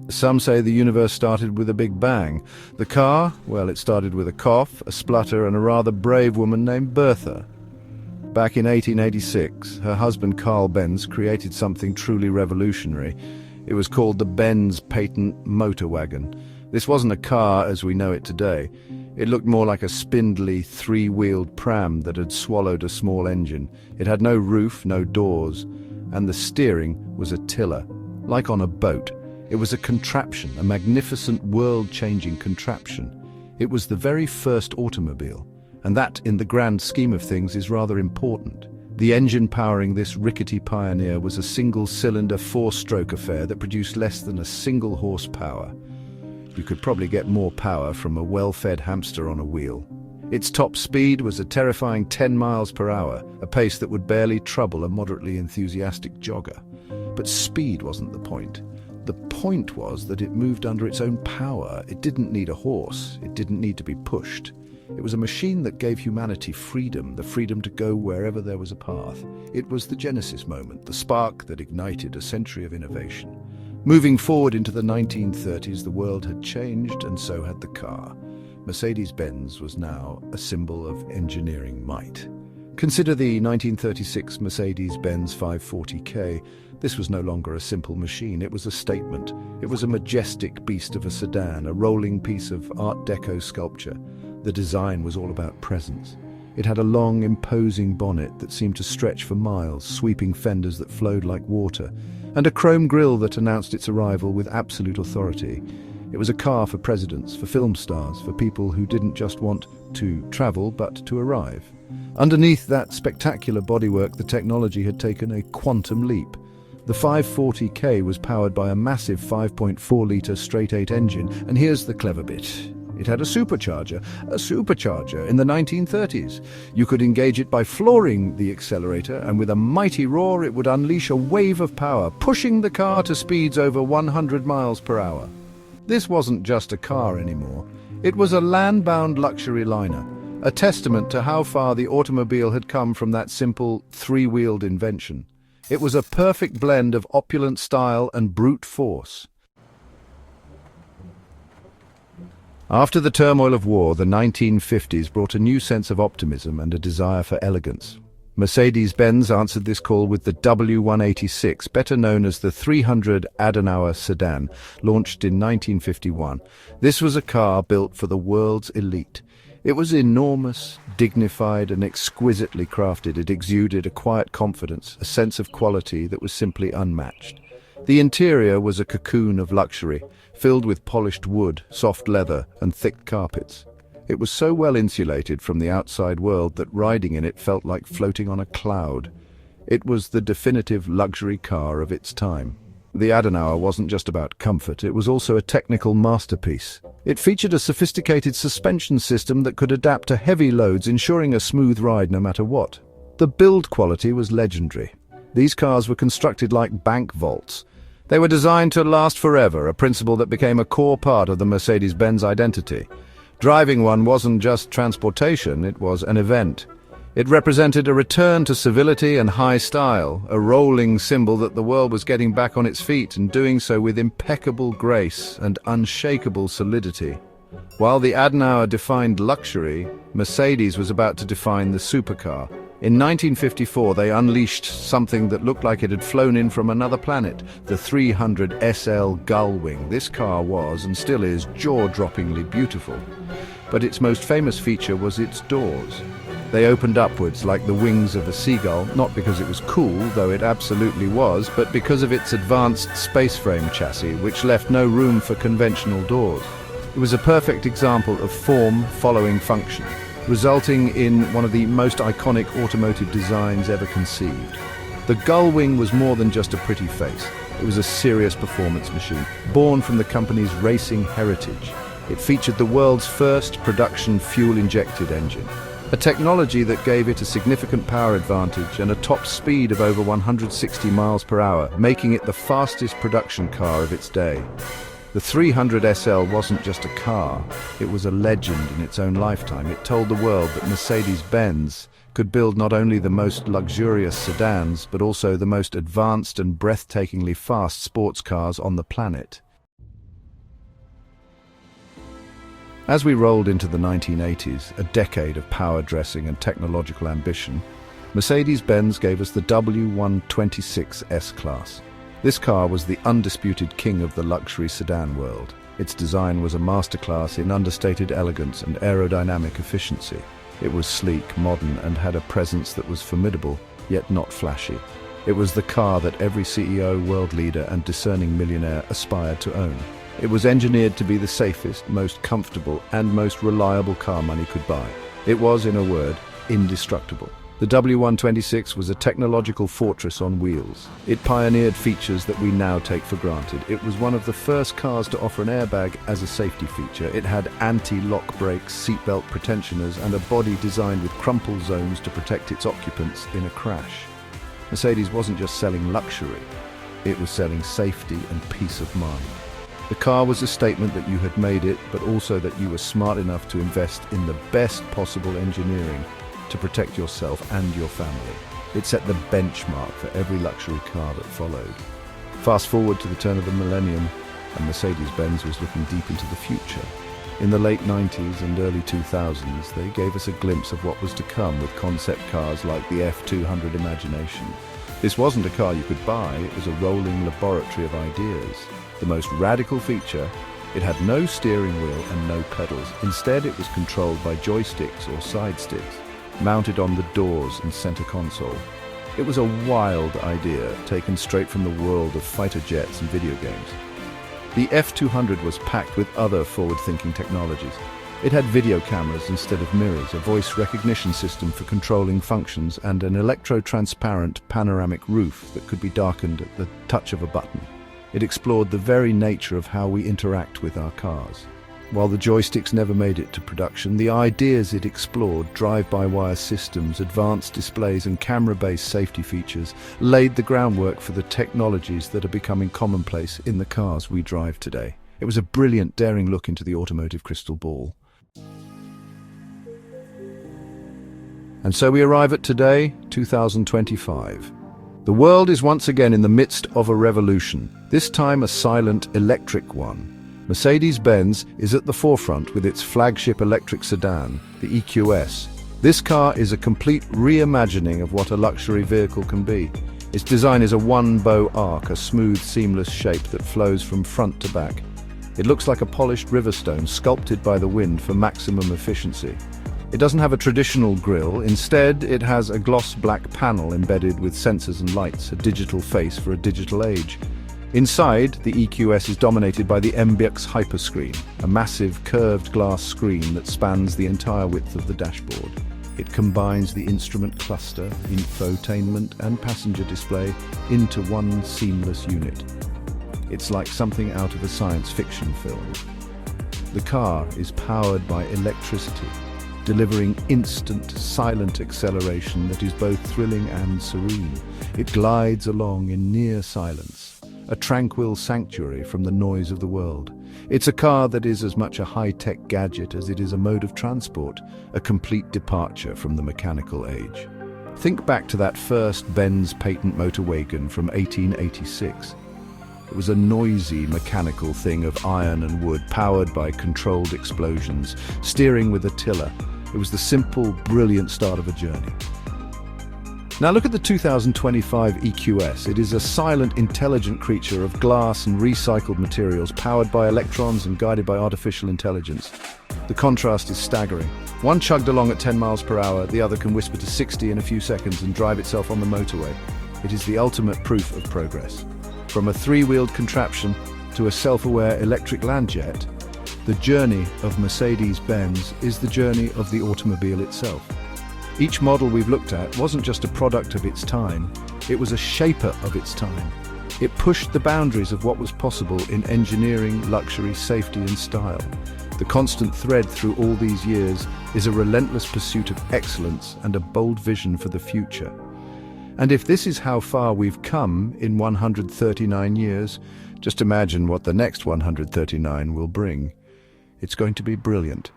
Some say the universe started with a big bang. The car, well, it started with a cough, a splutter, and a rather brave woman named Bertha. Back in 1886, her husband Carl Benz created something truly revolutionary. It was called the Benz patent motor wagon. This wasn't a car as we know it today. It looked more like a spindly, three-wheeled pram that had swallowed a small engine. It had no roof, no doors, and the steering was a tiller, like on a boat. It was a contraption, a magnificent, world-changing contraption. It was the very first automobile, and that, in the grand scheme of things, is rather important. The engine powering this rickety pioneer was a single-cylinder, four-stroke affair that produced less than a single horsepower. You could probably get more power from a well-fed hamster on a wheel. Its top speed was a terrifying 10 miles per hour, a pace that would barely trouble a moderately enthusiastic jogger. But speed wasn't the point. The point was that it moved under its own power. It didn't need a horse. It didn't need to be pushed. It was a machine that gave humanity freedom, the freedom to go wherever there was a path. It was the Genesis moment, the spark that ignited a century of innovation. Moving forward into the 1930s, the world had changed, and so had the car. Mercedes-Benz was now a symbol of engineering might. Consider the 1936 Mercedes-Benz 540K. This was no longer a simple machine, it was a statement. It was a majestic beast of a sedan, a rolling piece of Art Deco sculpture. The design was all about presence. It had a long, imposing bonnet that seemed to stretch for miles, sweeping fenders that flowed like water, and a chrome grille that announced its arrival with absolute authority. It was a car for presidents, for film stars, for people who didn't just want to travel, but to arrive. Underneath that spectacular bodywork, the technology had taken a quantum leap. The 540K was powered by a massive 5.4-litre straight-eight engine, and here's the clever bit. It had a supercharger in the 1930s. You could engage it by flooring the accelerator, and with a mighty roar it would unleash a wave of power, pushing the car to speeds over 100 miles per hour. This wasn't just a car anymore. It was a land-bound luxury liner, a testament to how far the automobile had come from that simple, three-wheeled invention. It was a perfect blend of opulent style and brute force. After the turmoil of war, the 1950s brought a new sense of optimism and a desire for elegance. Mercedes-Benz answered this call with the W186, better known as the 300 Adenauer sedan, launched in 1951. This was a car built for the world's elite. It was enormous, dignified, and exquisitely crafted. It exuded a quiet confidence, a sense of quality that was simply unmatched. The interior was a cocoon of luxury, filled with polished wood, soft leather, and thick carpets. It was so well insulated from the outside world that riding in it felt like floating on a cloud. It was the definitive luxury car of its time. The Adenauer wasn't just about comfort, it was also a technical masterpiece. It featured a sophisticated suspension system that could adapt to heavy loads, ensuring a smooth ride no matter what. The build quality was legendary. These cars were constructed like bank vaults. They were designed to last forever, a principle that became a core part of the Mercedes-Benz identity. Driving one wasn't just transportation, it was an event. It represented a return to civility and high style, a rolling symbol that the world was getting back on its feet and doing so with impeccable grace and unshakable solidity. While the Adenauer defined luxury, Mercedes was about to define the supercar. In 1954, they unleashed something that looked like it had flown in from another planet, the 300 SL Gullwing. This car was, and still is, jaw-droppingly beautiful. But its most famous feature was its doors. They opened upwards like the wings of a seagull, not because it was cool, though it absolutely was, but because of its advanced space-frame chassis, which left no room for conventional doors. It was a perfect example of form following function, resulting in one of the most iconic automotive designs ever conceived. The Gullwing was more than just a pretty face. It was a serious performance machine, born from the company's racing heritage. It featured the world's first production fuel-injected engine, a technology that gave it a significant power advantage and a top speed of over 160 miles per hour, making it the fastest production car of its day. The 300 SL wasn't just a car, it was a legend in its own lifetime. It told the world that Mercedes-Benz could build not only the most luxurious sedans, but also the most advanced and breathtakingly fast sports cars on the planet. As we rolled into the 1980s, a decade of power dressing and technological ambition, Mercedes-Benz gave us the W126 S-Class. This car was the undisputed king of the luxury sedan world. Its design was a masterclass in understated elegance and aerodynamic efficiency. It was sleek, modern, and had a presence that was formidable, yet not flashy. It was the car that every CEO, world leader, and discerning millionaire aspired to own. It was engineered to be the safest, most comfortable, and most reliable car money could buy. It was, in a word, indestructible. The W126 was a technological fortress on wheels. It pioneered features that we now take for granted. It was one of the first cars to offer an airbag as a safety feature. It had anti-lock brakes, seatbelt pretensioners, and a body designed with crumple zones to protect its occupants in a crash. Mercedes wasn't just selling luxury, it was selling safety and peace of mind. The car was a statement that you had made it, but also that you were smart enough to invest in the best possible engineering to protect yourself and your family. It set the benchmark for every luxury car that followed. Fast forward to the turn of the millennium, and Mercedes-Benz was looking deep into the future. In the late 90s and early 2000s, they gave us a glimpse of what was to come with concept cars like the F200 Imagination. This wasn't a car you could buy, it was a rolling laboratory of ideas. The most radical feature, it had no steering wheel and no pedals. Instead, it was controlled by joysticks or side sticks, mounted on the doors and center console. It was a wild idea, taken straight from the world of fighter jets and video games. The F200 was packed with other forward-thinking technologies. It had video cameras instead of mirrors, a voice recognition system for controlling functions, and an electro-transparent panoramic roof that could be darkened at the touch of a button. It explored the very nature of how we interact with our cars. While the joysticks never made it to production, the ideas it explored, drive-by-wire systems, advanced displays and camera-based safety features, laid the groundwork for the technologies that are becoming commonplace in the cars we drive today. It was a brilliant, daring look into the automotive crystal ball. And so we arrive at today, 2025. The world is once again in the midst of a revolution, this time a silent electric one. Mercedes-Benz is at the forefront with its flagship electric sedan, the EQS. This car is a complete reimagining of what a luxury vehicle can be. Its design is a one-bow arc, a smooth, seamless shape that flows from front to back. It looks like a polished riverstone sculpted by the wind for maximum efficiency. It doesn't have a traditional grille. Instead, it has a gloss black panel embedded with sensors and lights, a digital face for a digital age. Inside, the EQS is dominated by the MBUX Hyperscreen, a massive curved glass screen that spans the entire width of the dashboard. It combines the instrument cluster, infotainment and passenger display into one seamless unit. It's like something out of a science fiction film. The car is powered by electricity, delivering instant, silent acceleration that is both thrilling and serene. It glides along in near silence, a tranquil sanctuary from the noise of the world. It's a car that is as much a high-tech gadget as it is a mode of transport, a complete departure from the mechanical age. Think back to that first Benz patent motor wagon from 1886. It was a noisy, mechanical thing of iron and wood, powered by controlled explosions, steering with a tiller. It was the simple, brilliant start of a journey. Now look at the 2025 EQS. It is a silent, intelligent creature of glass and recycled materials, powered by electrons and guided by artificial intelligence. The contrast is staggering. One chugged along at 10 miles per hour, the other can whisper to 60 in a few seconds and drive itself on the motorway. It is the ultimate proof of progress. From a three-wheeled contraption to a self-aware electric landjet, the journey of Mercedes-Benz is the journey of the automobile itself. Each model we've looked at wasn't just a product of its time, it was a shaper of its time. It pushed the boundaries of what was possible in engineering, luxury, safety and style. The constant thread through all these years is a relentless pursuit of excellence and a bold vision for the future. And if this is how far we've come in 139 years, just imagine what the next 139 will bring. It's going to be brilliant.